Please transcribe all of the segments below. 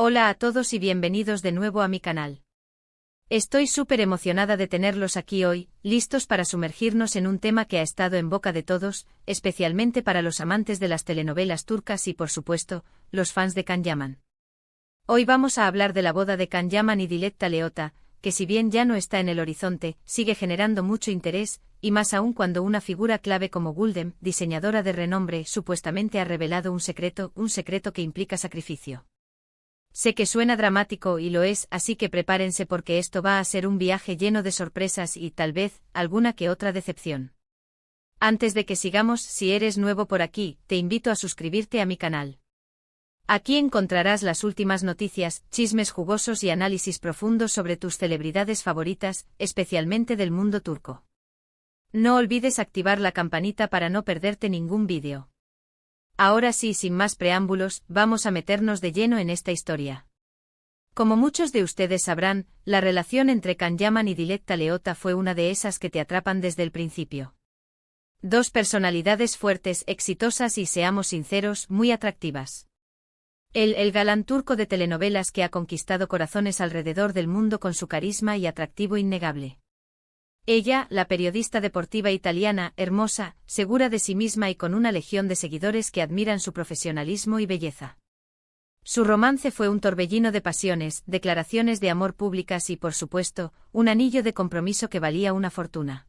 Hola a todos y bienvenidos de nuevo a mi canal. Estoy súper emocionada de tenerlos aquí hoy, listos para sumergirnos en un tema que ha estado en boca de todos, especialmente para los amantes de las telenovelas turcas y, por supuesto, los fans de Can Yaman. Hoy vamos a hablar de la boda de Can Yaman y Dilek Leota, que si bien ya no está en el horizonte, sigue generando mucho interés, y más aún cuando una figura clave como Guldem, diseñadora de renombre, supuestamente ha revelado un secreto que implica sacrificio. Sé que suena dramático y lo es, así que prepárense porque esto va a ser un viaje lleno de sorpresas y, tal vez, alguna que otra decepción. Antes de que sigamos, si eres nuevo por aquí, te invito a suscribirte a mi canal. Aquí encontrarás las últimas noticias, chismes jugosos y análisis profundos sobre tus celebridades favoritas, especialmente del mundo turco. No olvides activar la campanita para no perderte ningún vídeo. Ahora sí, sin más preámbulos, vamos a meternos de lleno en esta historia. Como muchos de ustedes sabrán, la relación entre Can Yaman y Dilek Leota fue una de esas que te atrapan desde el principio. Dos personalidades fuertes, exitosas y, seamos sinceros, muy atractivas. El galán turco de telenovelas que ha conquistado corazones alrededor del mundo con su carisma y atractivo innegable. Ella, la periodista deportiva italiana, hermosa, segura de sí misma y con una legión de seguidores que admiran su profesionalismo y belleza. Su romance fue un torbellino de pasiones, declaraciones de amor públicas y, por supuesto, un anillo de compromiso que valía una fortuna.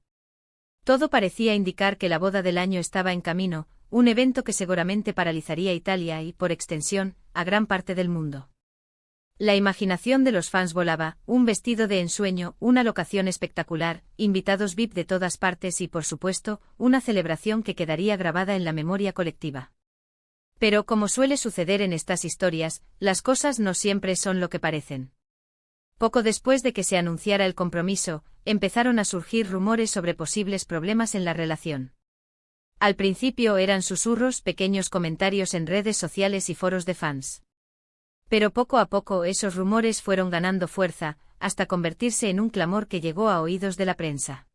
Todo parecía indicar que la boda del año estaba en camino, un evento que seguramente paralizaría Italia y, por extensión, a gran parte del mundo. La imaginación de los fans volaba, un vestido de ensueño, una locación espectacular, invitados VIP de todas partes y, por supuesto, una celebración que quedaría grabada en la memoria colectiva. Pero, como suele suceder en estas historias, las cosas no siempre son lo que parecen. Poco después de que se anunciara el compromiso, empezaron a surgir rumores sobre posibles problemas en la relación. Al principio eran susurros, pequeños comentarios en redes sociales y foros de fans. Pero poco a poco esos rumores fueron ganando fuerza, hasta convertirse en un clamor que llegó a oídos de la prensa.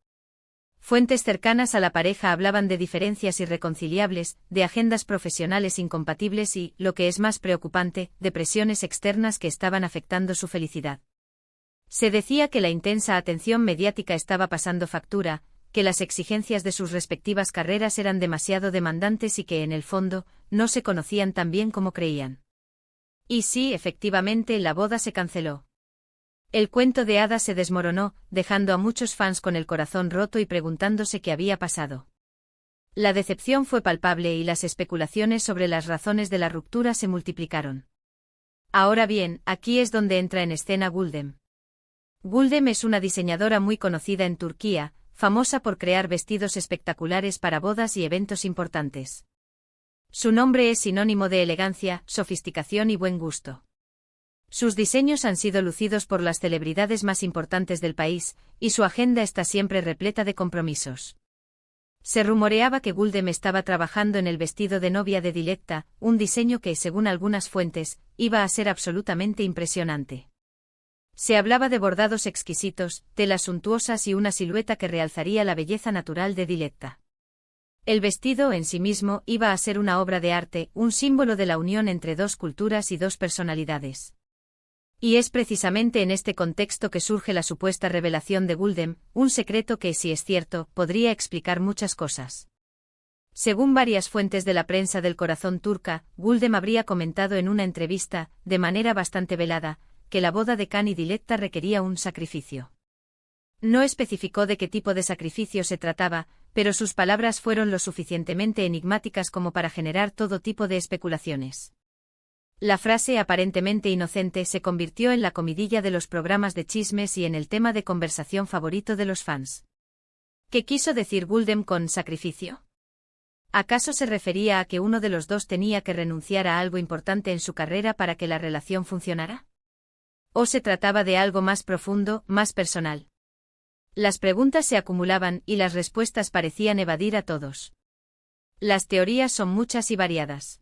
Fuentes cercanas a la pareja hablaban de diferencias irreconciliables, de agendas profesionales incompatibles y, lo que es más preocupante, de presiones externas que estaban afectando su felicidad. Se decía que la intensa atención mediática estaba pasando factura, que las exigencias de sus respectivas carreras eran demasiado demandantes y que, en el fondo, no se conocían tan bien como creían. Y sí, efectivamente, la boda se canceló. El cuento de hadas se desmoronó, dejando a muchos fans con el corazón roto y preguntándose qué había pasado. La decepción fue palpable y las especulaciones sobre las razones de la ruptura se multiplicaron. Ahora bien, aquí es donde entra en escena Guldem. Guldem es una diseñadora muy conocida en Turquía, famosa por crear vestidos espectaculares para bodas y eventos importantes. Su nombre es sinónimo de elegancia, sofisticación y buen gusto. Sus diseños han sido lucidos por las celebridades más importantes del país, y su agenda está siempre repleta de compromisos. Se rumoreaba que Guldem estaba trabajando en el vestido de novia de Dilek, un diseño que, según algunas fuentes, iba a ser absolutamente impresionante. Se hablaba de bordados exquisitos, telas suntuosas y una silueta que realzaría la belleza natural de Dilek. El vestido en sí mismo iba a ser una obra de arte, un símbolo de la unión entre dos culturas y dos personalidades. Y es precisamente en este contexto que surge la supuesta revelación de Guldem, un secreto que, si es cierto, podría explicar muchas cosas. Según varias fuentes de la prensa del corazón turca, Guldem habría comentado en una entrevista, de manera bastante velada, que la boda de Can y Dilek requería un sacrificio. No especificó de qué tipo de sacrificio se trataba, pero sus palabras fueron lo suficientemente enigmáticas como para generar todo tipo de especulaciones. La frase aparentemente inocente se convirtió en la comidilla de los programas de chismes y en el tema de conversación favorito de los fans. ¿Qué quiso decir Guldem con sacrificio? ¿Acaso se refería a que uno de los dos tenía que renunciar a algo importante en su carrera para que la relación funcionara? ¿O se trataba de algo más profundo, más personal? Las preguntas se acumulaban y las respuestas parecían evadir a todos. Las teorías son muchas y variadas.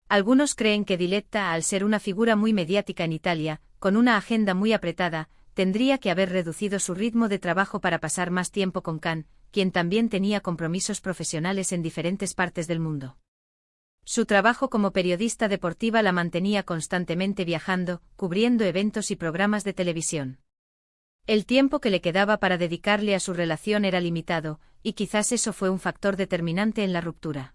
Algunos creen que Dilek, al ser una figura muy mediática en Italia, con una agenda muy apretada, tendría que haber reducido su ritmo de trabajo para pasar más tiempo con Can, quien también tenía compromisos profesionales en diferentes partes del mundo. Su trabajo como periodista deportiva la mantenía constantemente viajando, cubriendo eventos y programas de televisión. El tiempo que le quedaba para dedicarle a su relación era limitado, y quizás eso fue un factor determinante en la ruptura.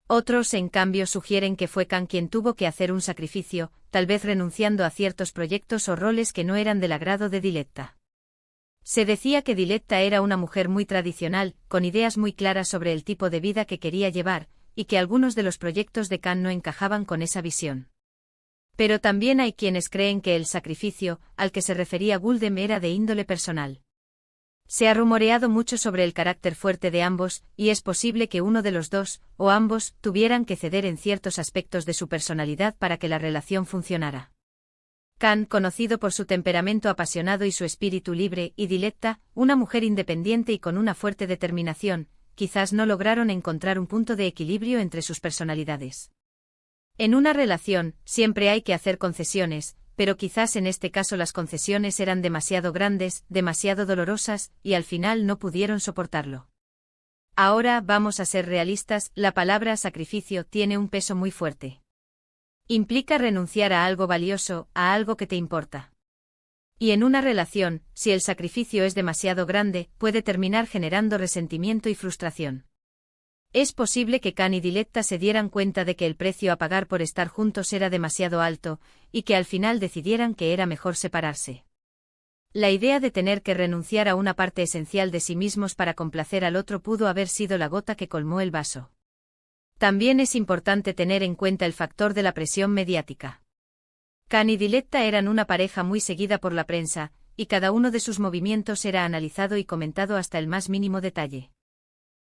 Otros, en cambio, sugieren que fue Khan quien tuvo que hacer un sacrificio, tal vez renunciando a ciertos proyectos o roles que no eran del agrado de Diletta. Se decía que Diletta era una mujer muy tradicional, con ideas muy claras sobre el tipo de vida que quería llevar, y que algunos de los proyectos de Khan no encajaban con esa visión. Pero también hay quienes creen que el sacrificio, al que se refería Guldem, era de índole personal. Se ha rumoreado mucho sobre el carácter fuerte de ambos, y es posible que uno de los dos, o ambos, tuvieran que ceder en ciertos aspectos de su personalidad para que la relación funcionara. Khan, conocido por su temperamento apasionado y su espíritu libre, y Diletta, una mujer independiente y con una fuerte determinación, quizás no lograron encontrar un punto de equilibrio entre sus personalidades. En una relación, siempre hay que hacer concesiones, pero quizás en este caso las concesiones eran demasiado grandes, demasiado dolorosas, y al final no pudieron soportarlo. Ahora, vamos a ser realistas, la palabra sacrificio tiene un peso muy fuerte. Implica renunciar a algo valioso, a algo que te importa. Y en una relación, si el sacrificio es demasiado grande, puede terminar generando resentimiento y frustración. Es posible que Khan y Diletta se dieran cuenta de que el precio a pagar por estar juntos era demasiado alto, y que al final decidieran que era mejor separarse. La idea de tener que renunciar a una parte esencial de sí mismos para complacer al otro pudo haber sido la gota que colmó el vaso. También es importante tener en cuenta el factor de la presión mediática. Khan y Diletta eran una pareja muy seguida por la prensa, y cada uno de sus movimientos era analizado y comentado hasta el más mínimo detalle.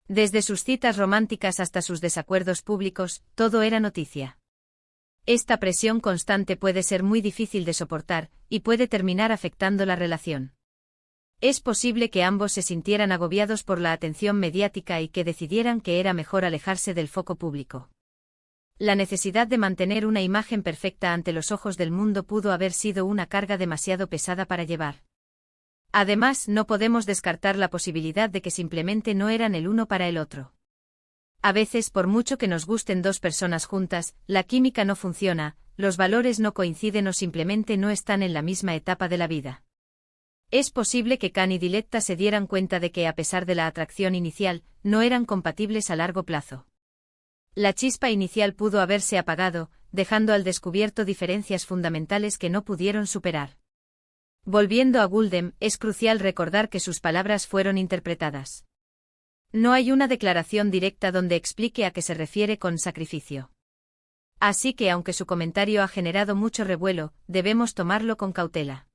Desde sus citas románticas hasta sus desacuerdos públicos, todo era noticia. Esta presión constante puede ser muy difícil de soportar, y puede terminar afectando la relación. Es posible que ambos se sintieran agobiados por la atención mediática y que decidieran que era mejor alejarse del foco público. La necesidad de mantener una imagen perfecta ante los ojos del mundo pudo haber sido una carga demasiado pesada para llevar. Además, no podemos descartar la posibilidad de que simplemente no eran el uno para el otro. A veces, por mucho que nos gusten dos personas juntas, la química no funciona, los valores no coinciden o simplemente no están en la misma etapa de la vida. Es posible que Khan y Diletta se dieran cuenta de que, a pesar de la atracción inicial, no eran compatibles a largo plazo. La chispa inicial pudo haberse apagado, dejando al descubierto diferencias fundamentales que no pudieron superar. Volviendo a Guldem, es crucial recordar que sus palabras fueron interpretadas. No hay una declaración directa donde explique a qué se refiere con sacrificio. Así que, aunque su comentario ha generado mucho revuelo, debemos tomarlo con cautela.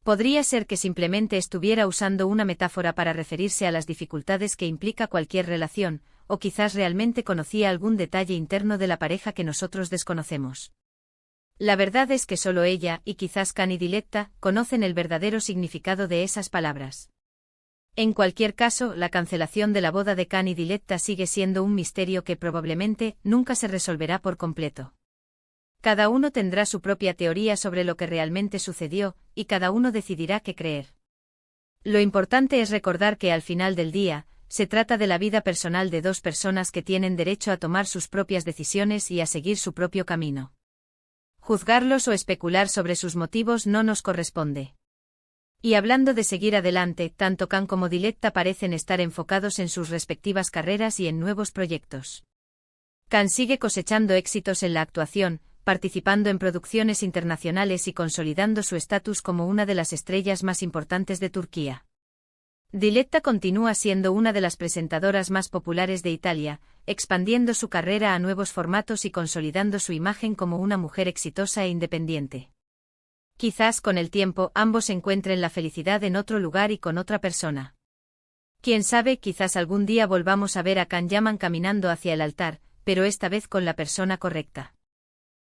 Podría ser que simplemente estuviera usando una metáfora para referirse a las dificultades que implica cualquier relación, o quizás realmente conocía algún detalle interno de la pareja que nosotros desconocemos. La verdad es que solo ella, y quizás Khan y Diletta, conocen el verdadero significado de esas palabras. En cualquier caso, la cancelación de la boda de Khan y Diletta sigue siendo un misterio que probablemente nunca se resolverá por completo. Cada uno tendrá su propia teoría sobre lo que realmente sucedió, y cada uno decidirá qué creer. Lo importante es recordar que al final del día, se trata de la vida personal de dos personas que tienen derecho a tomar sus propias decisiones y a seguir su propio camino. Juzgarlos o especular sobre sus motivos no nos corresponde. Y hablando de seguir adelante, tanto Khan como Diletta parecen estar enfocados en sus respectivas carreras y en nuevos proyectos. Khan sigue cosechando éxitos en la actuación, participando en producciones internacionales y consolidando su estatus como una de las estrellas más importantes de Turquía. Diletta continúa siendo una de las presentadoras más populares de Italia, expandiendo su carrera a nuevos formatos y consolidando su imagen como una mujer exitosa e independiente. Quizás con el tiempo ambos encuentren la felicidad en otro lugar y con otra persona. Quién sabe, quizás algún día volvamos a ver a Can Yaman caminando hacia el altar, pero esta vez con la persona correcta.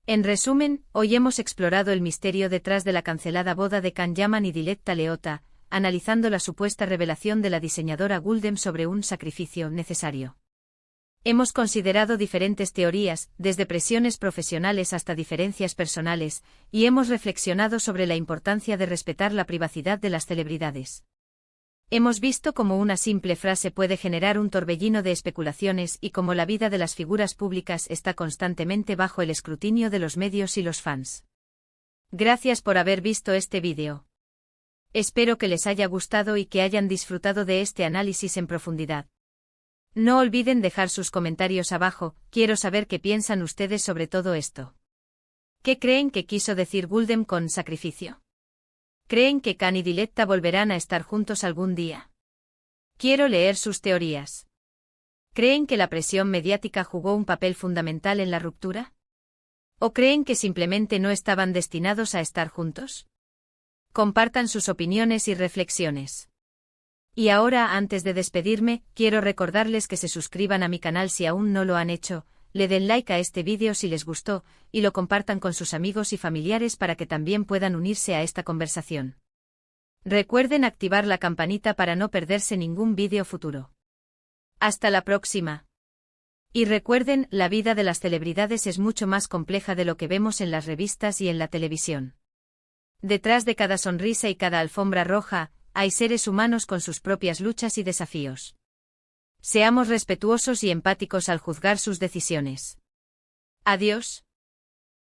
En resumen, hoy hemos explorado el misterio detrás de la cancelada boda de Can Yaman y Diletta Leotta, analizando la supuesta revelación de la diseñadora Guldem sobre un sacrificio necesario. Hemos considerado diferentes teorías, desde presiones profesionales hasta diferencias personales, y hemos reflexionado sobre la importancia de respetar la privacidad de las celebridades. Hemos visto cómo una simple frase puede generar un torbellino de especulaciones y cómo la vida de las figuras públicas está constantemente bajo el escrutinio de los medios y los fans. Gracias por haber visto este vídeo. Espero que les haya gustado y que hayan disfrutado de este análisis en profundidad. No olviden dejar sus comentarios abajo, quiero saber qué piensan ustedes sobre todo esto. ¿Qué creen que quiso decir Goldem con sacrificio? ¿Creen que Khan y Diletta volverán a estar juntos algún día? Quiero leer sus teorías. ¿Creen que la presión mediática jugó un papel fundamental en la ruptura? ¿O creen que simplemente no estaban destinados a estar juntos? Compartan sus opiniones y reflexiones. Y ahora, antes de despedirme, quiero recordarles que se suscriban a mi canal si aún no lo han hecho, le den like a este vídeo si les gustó, y lo compartan con sus amigos y familiares para que también puedan unirse a esta conversación. Recuerden activar la campanita para no perderse ningún vídeo futuro. Hasta la próxima. Y recuerden, la vida de las celebridades es mucho más compleja de lo que vemos en las revistas y en la televisión. Detrás de cada sonrisa y cada alfombra roja, hay seres humanos con sus propias luchas y desafíos. Seamos respetuosos y empáticos al juzgar sus decisiones. Adiós.